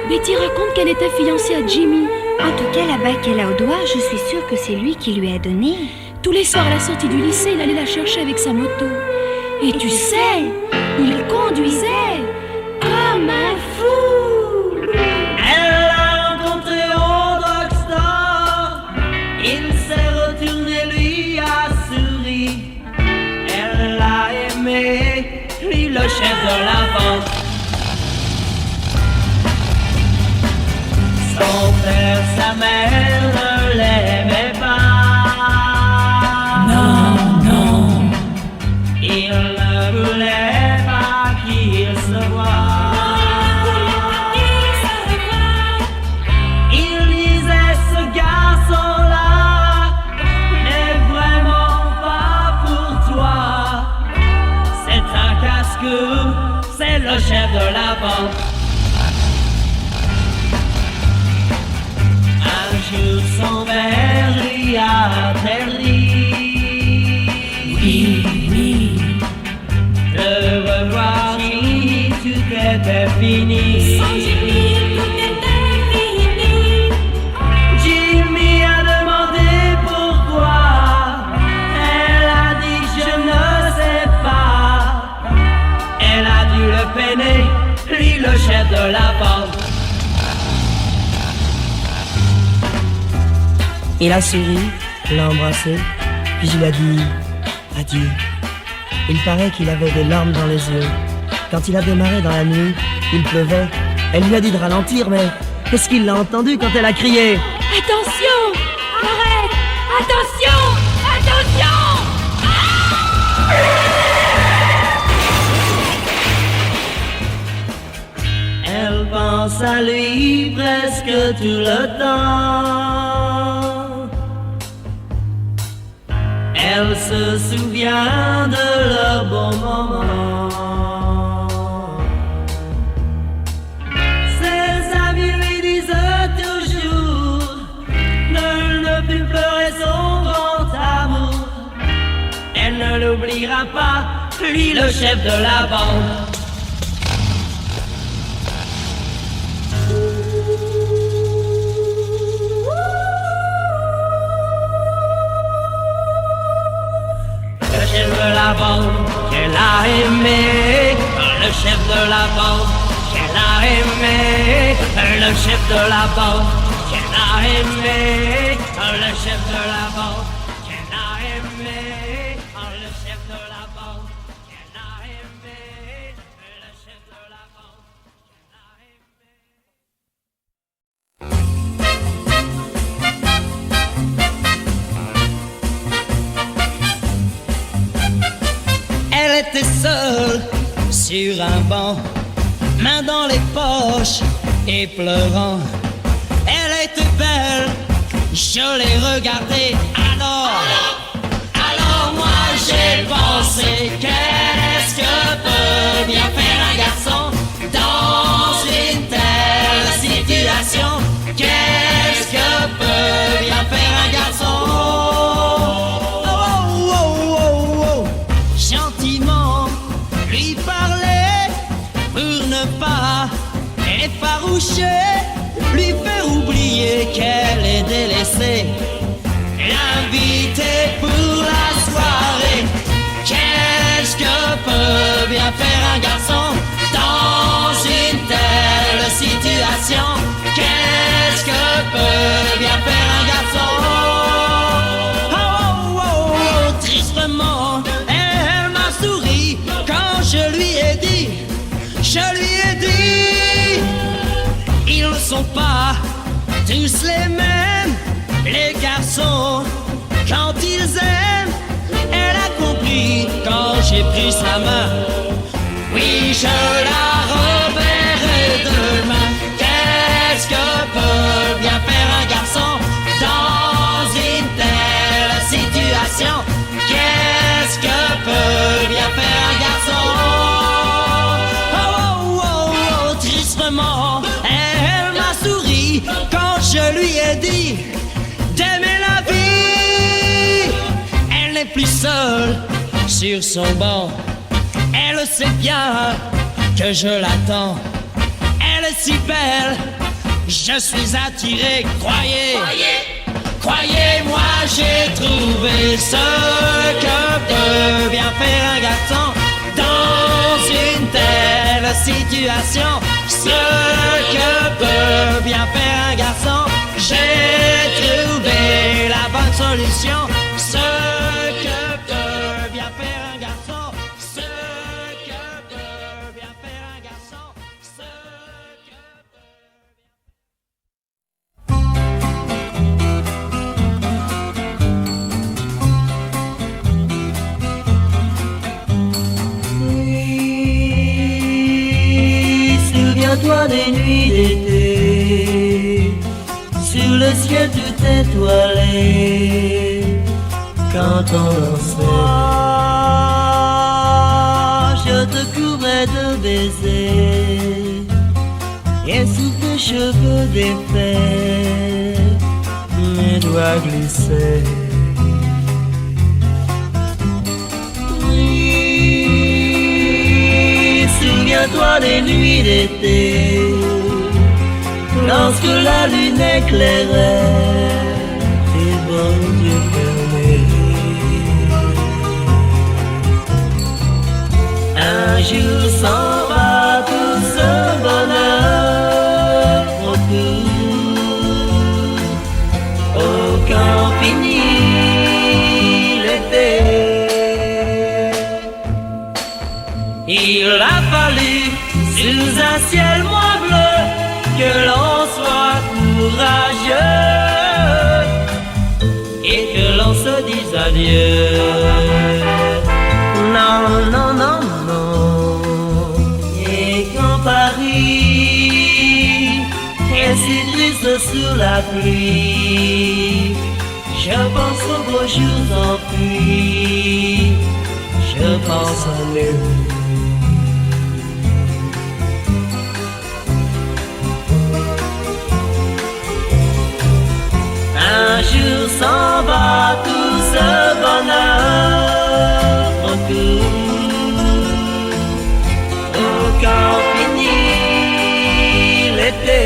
Betty raconte qu'elle était fiancée à Jimmy. En tout cas, la bague qu'elle a au doigt, je suis sûre que c'est lui qui lui a donné. Tous les soirs à la sortie du lycée, il allait la chercher avec sa moto. Et tu sais, il conduisait comme un fou. Elle l'a rencontré au drugstore. Il s'est retourné, lui a souri. Elle l'a aimé, lui le chef de la bande. Son père, sa mère ne l'aimaient pas. Non, non. Il ne voulait pas qu'il se voie. Il disait ce garçon-là n'est vraiment pas pour toi. C'est un casse-cou, c'est le chef de la bande. Un jour son père lui a interdit. Oui. De revoir Jimmy, tout était fini. Sans Jimmy, tout était fini. Jimmy a demandé pourquoi. Elle a dit je ne sais pas. Elle a dû le peiner, lui le chef de la bande. Il a souri, l'a embrassé, puis il a dit adieu. Il paraît qu'il avait des larmes dans les yeux. Quand il a démarré dans la nuit, il pleuvait. Elle lui a dit de ralentir, mais qu'est-ce qu'il l'a entendu quand elle a crié? Attention! Arrête! Attention! Attention! Elle pense à lui presque tout le temps. Elle se souvient de leurs bons moments. Ses amis lui disent toujours ne plus pleurer son grand amour. Elle ne l'oubliera pas, lui le chef de la bande. Le chef de la bande qu'elle a aimé, le chef de la bande qu'elle a aimé, le chef de la bande qu'elle a aimé, le chef de la bande qu'elle a aimé, le chef de la bande qu'elle a aimé, le chef de la bande qu'elle a aimé. Elle était seule sur un banc, main dans les poches et pleurant. Elle était belle, je l'ai regardée. Alors moi j'ai pensé, qu'est-ce que peut bien faire un garçon dans une telle situation? Qu'est-ce que peut bien faire un garçon? Gentiment lui parler pour ne pas effaroucher, lui faire oublier qu'elle est délaissée, l'inviter pour la soirée. Qu'est-ce que peut bien faire un garçon dans une telle situation? Qu'est-ce que peut bien faire un garçon? Tristement elle m'a souri quand je lui ai dit, ils ne sont pas tous les mêmes, les garçons, quand ils aiment. Elle a compris quand j'ai pris sa main, oui je la reverrai demain. Qu'est-ce que peut bien faire un garçon dans une telle situation? Qu'est-ce que peut bien faire un garçon? Tristement, elle m'a souri quand je lui ai dit d'aimer la vie. Elle n'est plus seule sur son banc, elle sait bien que je l'attends. Elle elle est si belle, je suis attiré, croyez-moi, j'ai trouvé ce que peut bien faire un garçon dans une telle situation. Ce que peut bien faire un garçon, j'ai trouvé la bonne solution. Ce que peut bien faire un garçon, ce que peut bien faire un garçon, ce que Souviens-toi des nuits d'été, sur le ciel tout étoilé, quand on dansait, je te couvrais de baisers, et sous tes cheveux défaits, mes doigts glissaient. Souviens-toi des nuits d'été, lorsque la lune éclairait tes beaux yeux fermés. Un jour s'en va tout ce bonheur autour, oh quand finit l'été. Il a fallu, sous un ciel moins bleu, que l'on soit courageux et que l'on se dise adieu. Non, non, non, non. Et quand Paris est si triste sous la pluie, je pense aux beaux jours enfuis, je pense à nous. Un jour s'en va tout ce bonheur autour, oh quand finit l'été.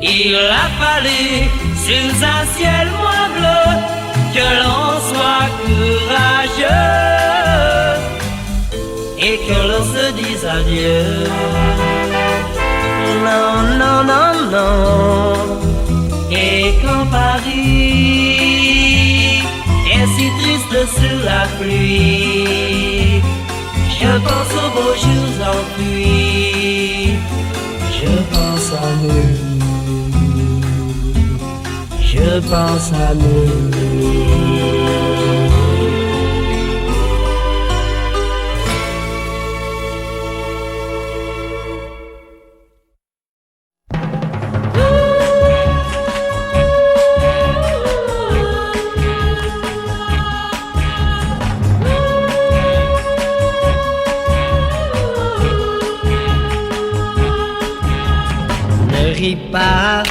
Il a fallu, sous un ciel moins bleu, que l'on soit courageux et que l'on se dise adieu. Non, non, non, non. Et quand Paris est si triste sous la pluie, je pense aux beaux jours enfuis, je pense à nous, je pense à nous. Pas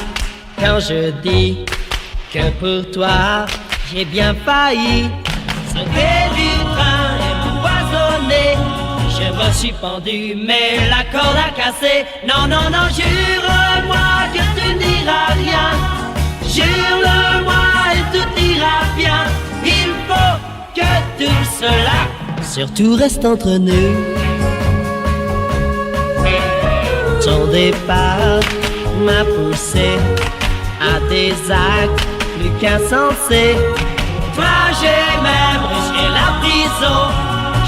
quand je dis que pour toi j'ai bien failli sauter du train et m'empoisonner. Je me suis pendu mais la corde a cassé. Non, non, non, jure-moi que tu ne diras rien. Jure-le-moi et tout ira bien. Il faut que tout cela surtout reste entre nous. Ton départ m'a poussé à des actes plus qu'insensés. Toi j'ai même risqué la prison,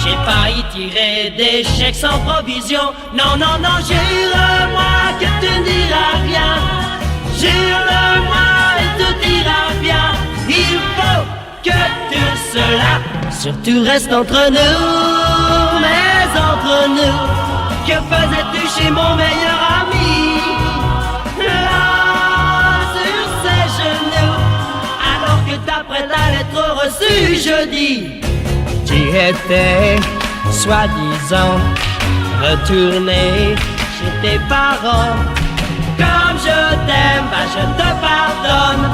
j'ai failli tirer des chèques sans provision. Non, non, non, jure-moi que tu ne diras rien. Jure-le-moi et tout ira bien. Il faut que tout cela surtout reste entre nous. Mais entre nous, que faisais-tu chez mon meilleur ami? Après ta lettre reçue jeudi, tu étais, soi-disant, retourné chez tes parents. Comme je t'aime, bah je te pardonne.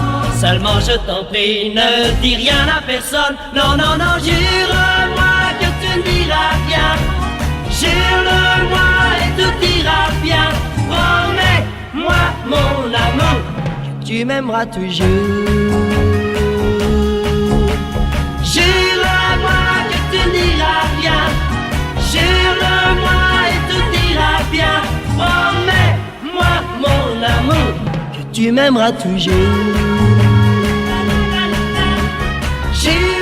Seulement je t'en prie, ne dis rien à personne. Non, non, non, jure-moi que tu ne diras rien. Jure-le-moi tu m'aimeras toujours. Jure-moi que tu n'iras rien, jure-moi et tout ira bien. Promets-moi mon amour que tu m'aimeras toujours. Jure